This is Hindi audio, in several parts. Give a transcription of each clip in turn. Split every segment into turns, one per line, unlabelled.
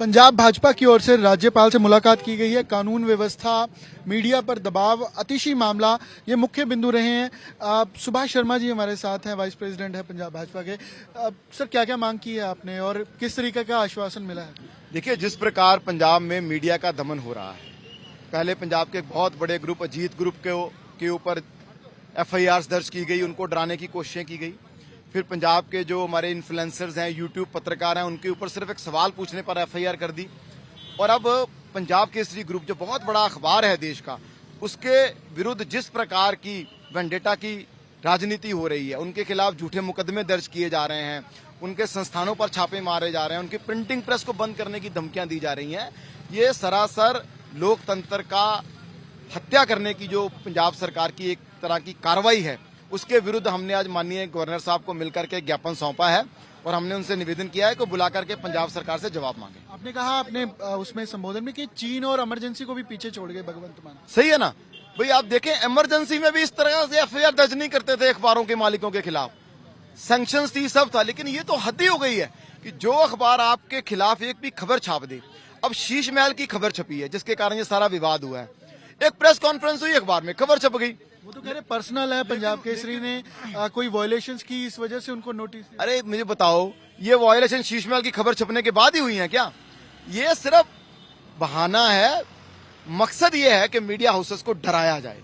पंजाब भाजपा की ओर से राज्यपाल से मुलाकात की गई है। कानून व्यवस्था, मीडिया पर दबाव, अतिशी मामला ये मुख्य बिंदु रहे हैं। सुभाष शर्मा जी हमारे साथ हैं, वाइस प्रेसिडेंट है पंजाब भाजपा के। सर, क्या क्या मांग की है आपने और किस तरीके का आश्वासन मिला है?
देखिए, जिस प्रकार पंजाब में मीडिया का दमन हो रहा है, पहले पंजाब के बहुत बड़े ग्रुप अजीत ग्रुप के ऊपर एफआईआर दर्ज की गई, उनको डराने की कोशिशें की गई। फिर पंजाब के जो हमारे इन्फ्लुएंसर्स हैं, यूट्यूब पत्रकार हैं, उनके ऊपर सिर्फ एक सवाल पूछने पर एफआईआर कर दी। और अब पंजाब केसरी ग्रुप जो बहुत बड़ा अखबार है देश का, उसके विरुद्ध जिस प्रकार की वेंडेटा की राजनीति हो रही है, उनके खिलाफ झूठे मुकदमे दर्ज किए जा रहे हैं, उनके संस्थानों पर छापे मारे जा रहे हैं, उनकी प्रिंटिंग प्रेस को बंद करने की धमकियां दी जा रही हैं। ये सरासर लोकतंत्र का हत्या करने की जो पंजाब सरकार की एक तरह की कार्रवाई है, उसके विरुद्ध हमने आज माननीय गवर्नर साहब को मिलकर के ज्ञापन सौंपा है और हमने उनसे निवेदन किया है कि बुला करके पंजाब सरकार से जवाब मांगे।
आपने कहा अपने उसमें संबोधन में कि चीन और इमरजेंसी को भी पीछे छोड़ गए भगवंत मान।
सही है ना भाई? आप देखें, इमरजेंसी में भी इस तरह से एफआईआर दर्ज नहीं करते थे अखबारों के मालिकों के खिलाफ, सैंक्शंस थी, सब था। लेकिन ये तो हद ही हो गई है कि जो अखबार आपके खिलाफ एक भी खबर छाप दे। अब शीश महल की खबर छपी है जिसके कारण ये सारा विवाद हुआ है। एक प्रेस कॉन्फ्रेंस हुई, अखबार में खबर छप गई।
वो तो कह रहे पर्सनल है, पंजाब केसरी ने कोई वायलेशंस की, इस वजह से उनको नोटिस।
अरे मुझे बताओ, ये वायलेशन शीश महल की खबर छपने के बाद ही हुई है क्या? ये सिर्फ बहाना है। मकसद ये है कि मीडिया हाउसेस को डराया जाए।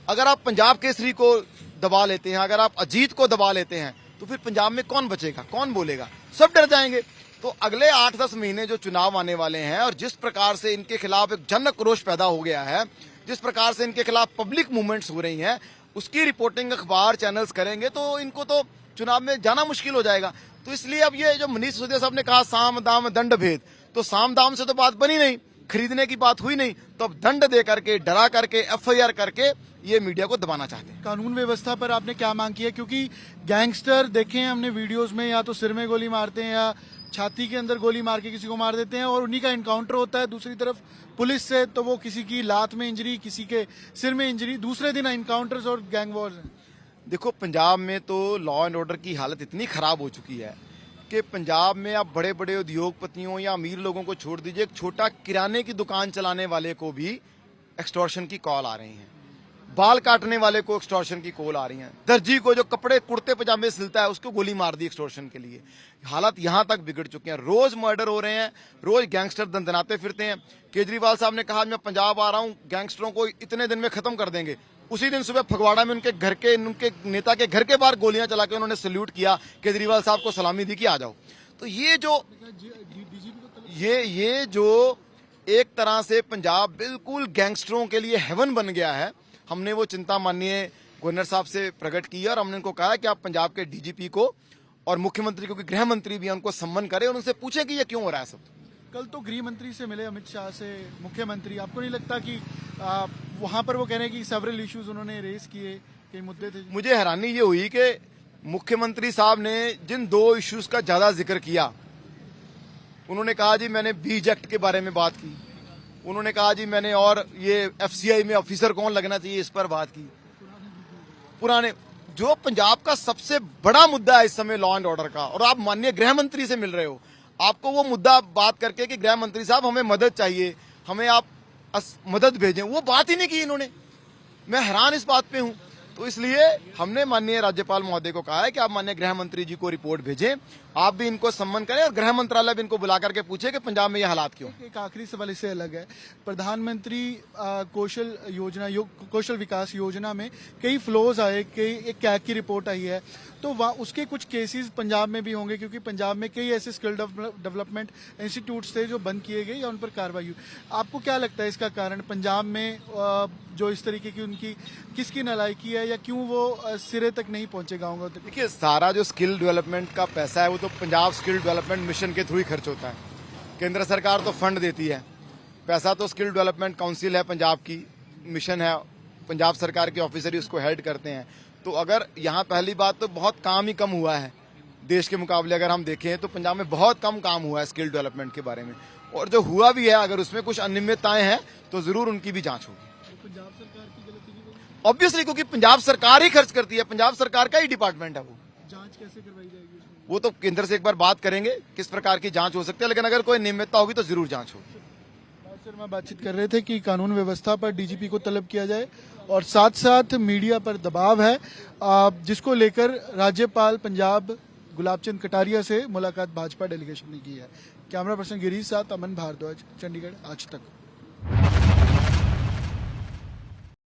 अगर आप पंजाब केसरी को दबा लेते हैं, अगर आप अजीत को दबा लेते हैं, तो फिर पंजाब में कौन बचेगा, कौन बोलेगा? सब डर जाएंगे। तो अगले 8-10 महीने जो चुनाव आने वाले हैं, और जिस प्रकार से इनके खिलाफ एक जन क्रोश पैदा हो गया है, जिस प्रकार से इनके खिलाफ पब्लिक मूवमेंट्स हो रही हैं, उसकी रिपोर्टिंग अखबार चैनल्स करेंगे तो इनको तो चुनाव में जाना मुश्किल हो जाएगा। तो इसलिए अब ये जो मनीष सिसोदिया साहब ने कहा साम दाम दंड भेद, तो साम दाम से तो बात बनी नहीं, खरीदने की बात हुई नहीं, तो अब दंड दे करके, डरा करके, एफआईआर करके ये मीडिया को दबाना चाहते हैं।
कानून व्यवस्था पर आपने क्या मांग की है? क्योंकि गैंगस्टर देखे हैं हमने वीडियोस में, या तो सिर में गोली मारते हैं या छाती के अंदर गोली मार के किसी को मार देते हैं, और उन्हीं का एनकाउंटर होता है। दूसरी तरफ पुलिस से तो वो किसी की लात में इंजरी, किसी के सिर में इंजरी, दूसरे दिन एनकाउंटर्स और गैंग वॉर्स हैं।
देखो, पंजाब में तो लॉ एंड ऑर्डर की हालत इतनी खराब हो चुकी है कि पंजाब में आप बड़े बड़े उद्योगपतियों या अमीर लोगों को छोड़ दीजिए, एक छोटा किराने की दुकान चलाने वाले को भी एक्सटॉर्शन की कॉल आ रही है, बाल काटने वाले को एक्सटॉर्शन की कॉल आ रही है, दर्जी को जो कपड़े कुर्ते पजामे सिलता है उसको गोली मार दी एक्सटॉर्शन के लिए। हालत यहां तक बिगड़ चुके हैं। रोज मर्डर हो रहे हैं, रोज गैंगस्टर दंदनाते फिरते हैं। केजरीवाल साहब ने कहा मैं पंजाब आ रहा हूं, गैंगस्टरों को इतने दिन में खत्म कर देंगे। उसी दिन सुबह फगवाड़ा में उनके नेता के घर के बाहर गोलियां चला के उन्होंने सल्यूट किया, केजरीवाल साहब को सलामी दी कि आ जाओ। तो ये जो एक तरह से पंजाब बिल्कुल गैंगस्टरों के लिए हेवन बन गया है, हमने वो चिंता माननीय गवर्नर साहब से प्रकट की है और हमने उनको कहा कि आप पंजाब के डीजीपी को और मुख्यमंत्री, क्योंकि गृह मंत्री भी उनको सम्मन करें और उनसे पूछें कि ये क्यों हो रहा है सब।
कल तो गृह मंत्री से मिले अमित शाह से मुख्यमंत्री, आपको नहीं लगता कि वहां पर वो कह रहे हैं कि सेवरल इश्यूज उन्होंने रेस किए, कई मुद्दे थे?
मुझे हैरानी ये हुई कि मुख्यमंत्री साहब ने जिन 2 इश्यूज का ज्यादा जिक्र किया, उन्होंने कहा जी मैंने बीज एक्ट के बारे में बात की, उन्होंने कहा जी मैंने और ये एफसीआई में ऑफिसर कौन लगना चाहिए इस पर बात की। पुराने जो पंजाब का सबसे बड़ा मुद्दा है इस समय लॉ एंड ऑर्डर का, और आप माननीय गृह मंत्री से मिल रहे हो, आपको वो मुद्दा बात करके कि गृह मंत्री साहब हमें मदद चाहिए, हमें आप मदद भेजें, वो बात ही नहीं की इन्होंने। मैं हैरान इस बात पे हूं। तो इसलिए हमने माननीय राज्यपाल महोदय को कहा है कि आप माननीय गृह मंत्री जी को रिपोर्ट भेजें, आप भी इनको सम्मन करें और गृह मंत्रालय भी इनको बुला करके पूछे कि पंजाब में ये हालात क्यों।
एक आखिरी सवाल इससे अलग है। प्रधानमंत्री कौशल विकास योजना में कई फ्लोज आए, एक कैग की रिपोर्ट आई है, तो उसके कुछ केसेस पंजाब में भी होंगे, क्योंकि पंजाब में कई ऐसे स्किल डेवलपमेंट इंस्टीट्यूट्स थे जो बंद किए गए या उन पर कार्रवाई हुई। आपको क्या लगता है इसका कारण पंजाब में जो इस तरीके की उनकी किसकी नालायकी है, या क्यों वो सिरे तक नहीं पहुंचे गाँव तक?
देखिए, सारा जो स्किल डेवलपमेंट का पैसा है वो तो पंजाब स्किल डेवलपमेंट मिशन के थ्रू ही खर्च होता है। केंद्र सरकार तो फंड देती है, पैसा तो स्किल डेवलपमेंट काउंसिल है पंजाब की, मिशन है, पंजाब सरकार के ऑफिसर ही उसको हेड करते हैं। तो अगर यहाँ पहली बात तो बहुत काम ही कम हुआ है देश के मुकाबले, अगर हम देखें तो पंजाब में बहुत कम काम हुआ है स्किल डेवलपमेंट के बारे में, और जो हुआ भी है अगर उसमें कुछ अनियमितताएं हैं तो जरूर उनकी भी जांच होगी।
पंजाब सरकार की गलती
ऑब्वियसली, क्योंकि पंजाब सरकार ही खर्च करती है, पंजाब सरकार का ही डिपार्टमेंट है वो।
जांच कैसे करवाई जाएगी उसमें?
वो तो केंद्र से एक बार बात करेंगे किस प्रकार की जांच हो सकती है, लेकिन अगर कोई नियमितता होगी तो जरूर जांच होगी।
सर मैं बातचीत कर रहे थे कि कानून व्यवस्था पर डीजीपी को तलब किया जाए और साथ साथ मीडिया पर दबाव है, जिसको लेकर राज्यपाल पंजाब गुलाब चंद कटारिया से मुलाकात भाजपा डेलीगेशन ने की है। कैमरा पर्सन गिरीश साथ अमन भारद्वाज, चंडीगढ़ आज तक।